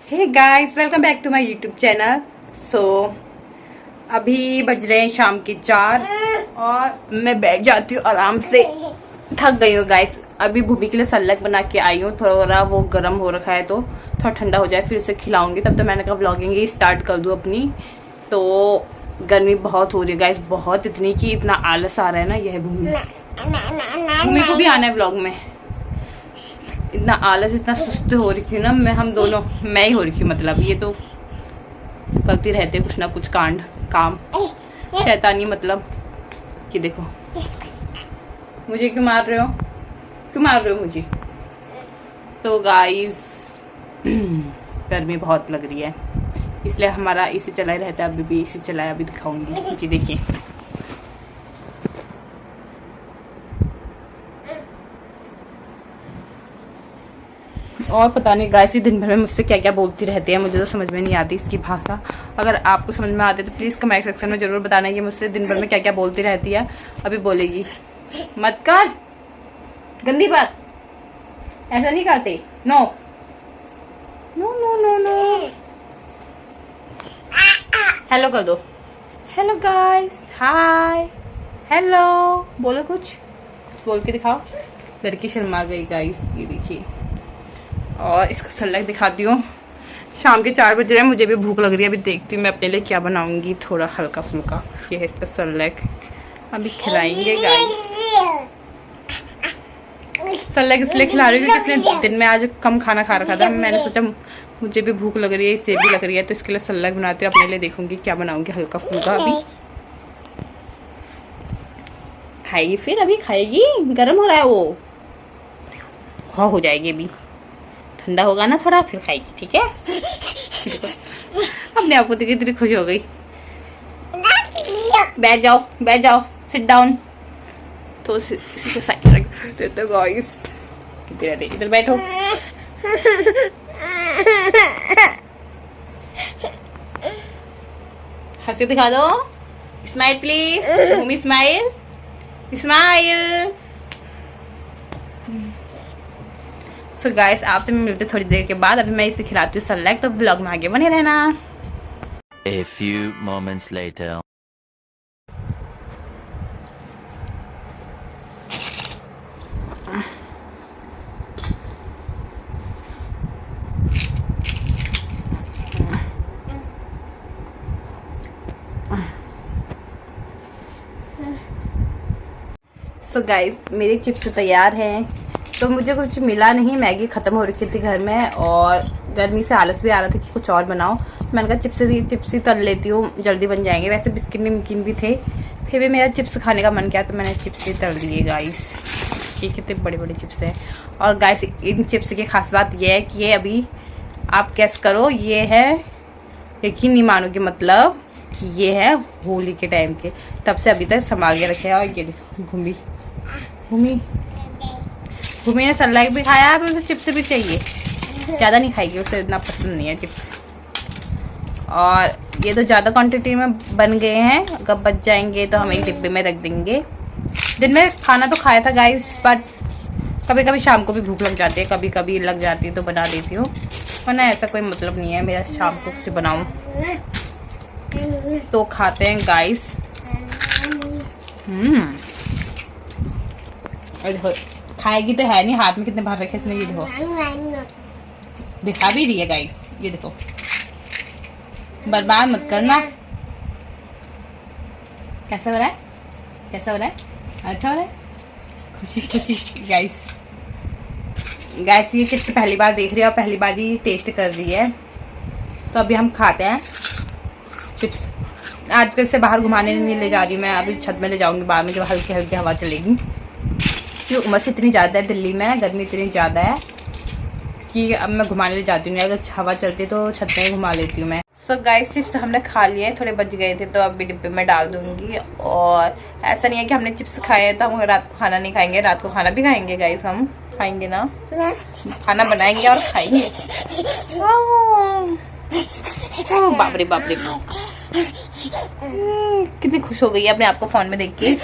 Hey guys, welcome back to my YouTube channel. So अभी बज रहे हैं शाम के 4 और मैं बैठ जाती हूँ आराम से। थक गई हूँ गाइस। अभी भूमि के लिए सलाद बना के आई हूँ। थोड़ा वो गर्म हो रखा है तो थोड़ा ठंडा हो जाए फिर उसे खिलाऊंगी। तब तक मैंने कहा व्लॉगिंग ही स्टार्ट कर दूँ अपनी। तो गर्मी बहुत हो रही है गाइस, बहुत, इतनी कि इतना आलस आ रहा है ना। यह भूमि को भी आना है व्लॉग में। इतना आलस, इतना सुस्त हो रही थी ना मैं, हम दोनों, मैं ही हो रही थी मतलब। ये तो करती रहते कुछ ना कुछ कांड काम शैतानी मतलब। कि देखो मुझे क्यों मार रहे हो, क्यों मार रहे हो मुझे। तो गाइस गर्मी बहुत लग रही है इसलिए हमारा एसी चला ही रहता है। अभी भी एसी चला है, अभी दिखाऊंगी क्योंकि देखिए और पता नहीं गाइस ये दिन भर में मुझसे क्या क्या बोलती रहती है, मुझे तो समझ में नहीं आती इसकी भाषा। अगर आपको समझ में आती है तो प्लीज़ कमेंट सेक्शन में ज़रूर बताना कि मुझसे दिन भर में क्या क्या बोलती रहती है। अभी बोलेगी मत कर, गंदी बात, ऐसा नहीं करते, no no no no no. Hello कर दो, हेलो गाइस, हाय, हेलो बोलो, कुछ बोल के दिखाओ। लड़की शर्मा गई गाइस, ये देखिए। और इसका सलाद दिखाती हूँ। शाम के 4 बज रहे हैं, मुझे भी भूख लग रही है। अभी देखती हूँ मैं अपने लिए क्या बनाऊंगी, थोड़ा हल्का फुल्का। ये है इसका सलाद, अभी खिलाएंगे गाइस। सलाद इसलिए खिला रही हूँ क्योंकि इसने दिन में आज कम खाना खा रखा था। मैंने सोचा मुझे भी भूख लग रही है, इसे भी लग रही है, तो इसके लिए सलाद बनाती हूँ। अपने लिए देखूंगी क्या बनाऊंगी, हल्का फुल्का। अभी खाएगी, फिर अभी खाएगी, गर्म हो रहा है वो, हाँ हो जाएगी। अभी ठंडा होगा ना थोड़ा, फिर खाएगी, ठीक है। अपने आप को देखिए इतनी खुश हो गई। बैठ जाओ, बैठ जाओ, सिट डाउन। तो इसी को साइड रख देते गाइस। इधर बैठो। हंसी दिखा दो, smile please, Bhumi smile, smile. So guys आपसे मैं मिलती हूँ थोड़ी देर के बाद। अभी मैं इसे खिलाती हूँ सलाद, तो ब्लॉग में आगे बने रहना। A few moments later. So guys मेरी चिप्स तैयार हैं। तो मुझे कुछ मिला नहीं, मैगी ख़त्म हो रखी थी घर में और गर्मी से आलस भी आ रहा था कि कुछ और बनाओ। मैंने कहा चिप्स ही तल लेती हूँ, जल्दी बन जाएंगे। वैसे बिस्किट नमकीन भी थे, फिर भी मेरा चिप्स खाने का मन किया तो मैंने चिप्स ही तल दिए गाइस। ये कितने बड़े बड़े चिप्स हैं। और गाइस इन चिप्स की खास बात यह है कि ये अभी आप गैस करो, ये है, यकीन नहीं मानोगे मतलब कि ये है होली के टाइम के, तब से अभी तक संभाल के रखे हैं। और ये घूमी घूमी भूमि ने सलाद भी खाया, अभी उसे चिप्स भी चाहिए। ज़्यादा नहीं खाएगी, उसे इतना पसंद नहीं है चिप्स। और ये तो ज़्यादा क्वांटिटी में बन गए हैं, अगर बच जाएंगे तो हम एक डिब्बे में रख देंगे। दिन में खाना तो खाया था गाइस, बट कभी कभी शाम को भी भूख लग जाती है, कभी कभी लग जाती है तो बना देती हूँ, वरना ऐसा कोई मतलब नहीं है मेरा शाम को कुछ बनाऊँ। तो खाते हैं गाइस। खाएगी तो है नहीं, हाथ में कितने बाहर रखे इसने, ये देखो, दिखा भी रही है गाइस, ये देखो। बर्बाद मत करना। कैसा हो रहा है, कैसा हो रहा है, अच्छा हो रहा है, खुशी खुशी गाइस। गाइस ये चिप्स पहली बार देख रही है और पहली बार ही टेस्ट कर रही है। तो अभी हम खाते हैं चिप्स। आजकल से बाहर घुमाने नहीं ले जा रही मैं, अभी छत में ले जाऊंगी बाहर में, जब हल्की हल्की हवा चलेगी। क्योंकि उमस इतनी ज़्यादा है दिल्ली में, गर्मी इतनी ज़्यादा है कि अब मैं घुमाने ले जाती हूँ। अगर हवा चलती है तो छत में घुमा लेती हूँ मैं। सो गाइस चिप्स हमने खा लिए, थोड़े बच गए थे तो अभी डिब्बे में डाल दूंगी। और ऐसा नहीं है कि हमने चिप्स खाए तो हम रात को खाना नहीं खाएंगे, रात को खाना भी खाएंगे गाइस। हम खाएंगे ना, खाना बनाएंगे और खाएंगे। ओह बाप रे बाप रे, कितनी खुश हो गई है अपने आप को फोन में देख के।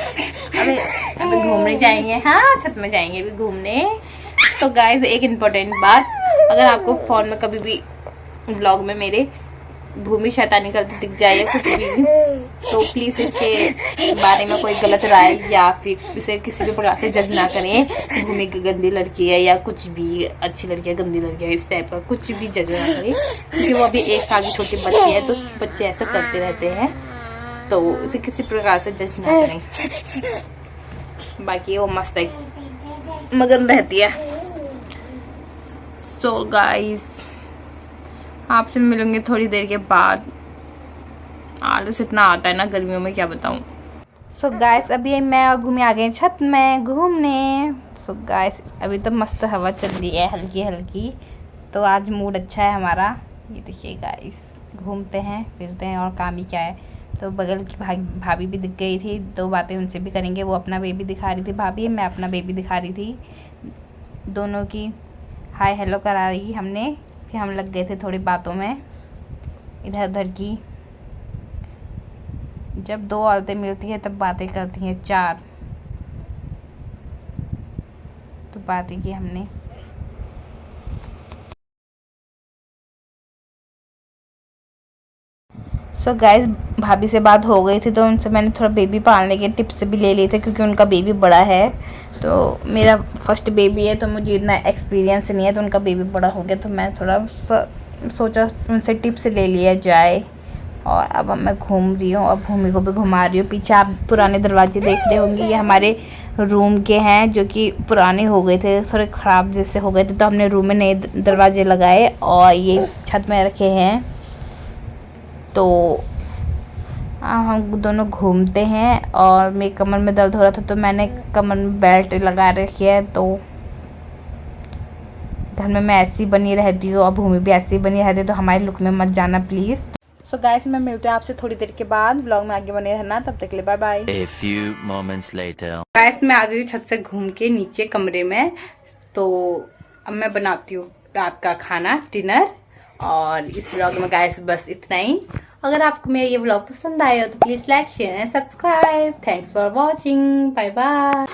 अभी घूमने जाएंगे, हाँ छत में जाएंगे अभी घूमने। तो गाइस एक इम्पोर्टेंट बात, अगर आपको फ़ोन में कभी भी व्लॉग में मेरे भूमि शैतानी करते दिख जाए या कुछ भी, तो प्लीज इसके बारे में कोई गलत राय या फिर इसे किसी भी प्रकार से जज ना करें। भूमि की गंदी लड़की है या कुछ भी, अच्छी लड़की है गंदी लड़की है, इस टाइप का कुछ भी जज ना करें, क्योंकि वो अभी 1 साल की छोटी बच्ची है, तो बच्चे ऐसा करते रहते हैं, तो उसे किसी प्रकार से जज ना करें। बाकी वो मस्त है, मगन रहती है। सो गाइस, आपसे मिलूंगी थोड़ी देर के बाद। आलस इतना आता है ना गर्मियों में, क्या बताऊं। सो गाइस, अभी मैं और भूमि आ गए छत में घूमने। सो गाइस, अभी तो मस्त हवा चल रही है हल्की हल्की, तो आज मूड अच्छा है हमारा। ये देखिए गाइस, घूमते हैं फिरते हैं, और काम ही क्या है। तो बगल की भाभी भी दिख गई थी, 2 बातें उनसे भी करेंगे। वो अपना बेबी दिखा रही थी भाभी, मैं अपना बेबी दिखा रही थी, दोनों की हाय हेलो करा रही हमने। फिर हम लग गए थे थोड़ी बातों में इधर उधर की। जब 2 औरतें मिलती हैं तब बातें करती हैं 4, तो बातें की हमने। सो गाइस, भाभी से बात हो गई थी, तो उनसे मैंने थोड़ा बेबी पालने के टिप्स भी ले लिए थे, क्योंकि उनका बेबी बड़ा है। तो मेरा फर्स्ट बेबी है, तो मुझे इतना एक्सपीरियंस नहीं है, तो उनका बेबी बड़ा हो गया, तो मैं थोड़ा सोचा उनसे टिप्स ले लिया जाए। और अब मैं घूम रही हूँ और भूमि को भी घुमा रही हूँ। पीछे आप पुराने दरवाजे देख रहे होंगे, ये हमारे रूम के हैं, जो कि पुराने हो गए थे, थोड़े ख़राब जैसे हो गए थे, तो हमने रूम में नए दरवाजे लगाए और ये छत में रखे हैं। तो हम दोनों घूमते हैं, और मेरे कमर में दर्द हो रहा था, तो मैंने कमर में बेल्ट लगा रखी है। तो घर में मैं ऐसी बनी रहती हूँ और भूमि भी ऐसी बनी रहती है, तो हमारे लुक में मत जाना प्लीज़। सो गाइस, मैं मिलते हैं आपसे थोड़ी देर के बाद। ब्लॉग में आगे बने रहना, तब तक के लिए bye bye. A few moments later. Guys, मैं आ गई छत से घूम के नीचे कमरे में। तो अब मैं बनाती हूँ रात का खाना, डिनर। और इस व्लॉग में गाइस बस इतना ही। अगर आपको मेरा ये व्लॉग पसंद आया हो तो please like share and subscribe. Thanks for watching, bye bye.